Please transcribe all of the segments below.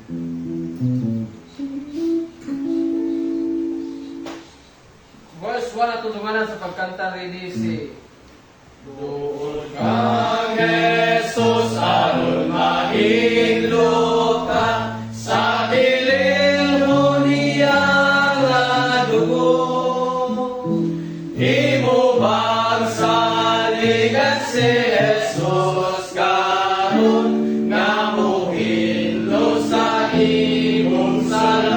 Verse 1 at tulunganan sa pagkanta ready si Doon kang Jesus aron mahiglo ka sa bilin mo niyang dugo. Imo bang saligan si Jesus karon nga mohiglo sa imong sala.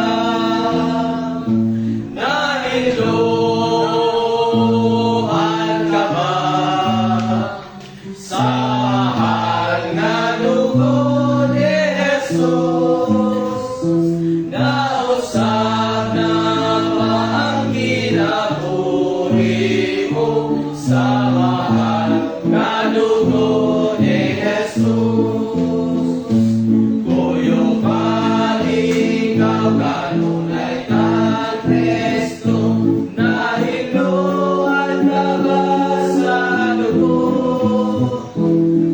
Nahiglohan ka ba sa mahal nga dugo ni Jesus? Nausap na ba ang kinabuhi mo sa mahal nga dugo ni Jesus? Kuyong palingaw kanunay kang Kristo, nahiglohan ka ba sa dugo?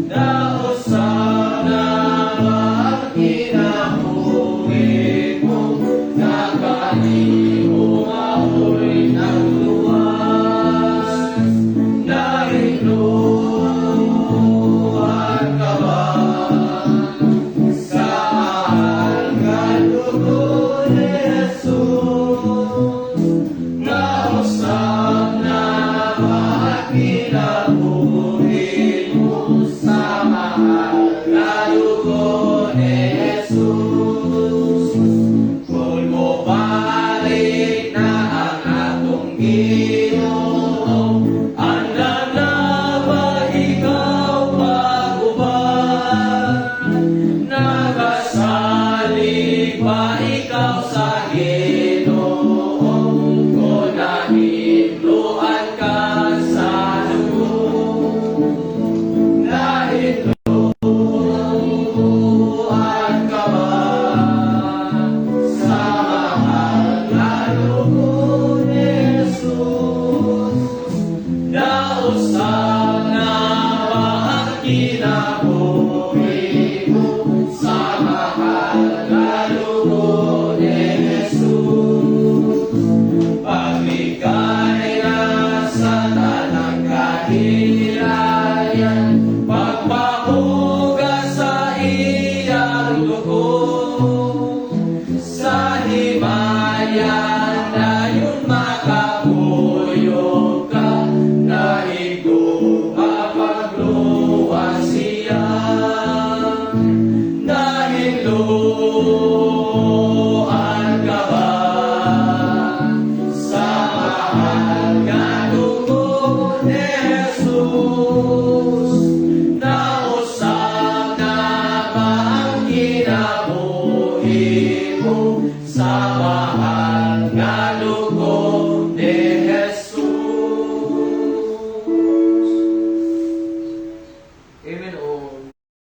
Nausap na ba ang kinabuhi mo? Nakahimo ako'y nagluwas. Nahiglohan ka ba sa mahal nga dugo ni Jesus? Nausap na ba ang kinabuhi mo sa mahal nga dugo ni Jesus? Kung mo balik na ang atong Ginoo, andam na ba ikaw pag-ubad? Nagasalig ba ikaw sa Ginoo? Kung nahiglohan ka sa dugo, nahiglohan ka ba sa mahal nga dugo ni Jesus? Nausap na ba ang kinabuhi mo sa mahal nga dugo ni Jesus? Paglikay na sa tanang kahirayan, pagpahugas sa iyang dugo,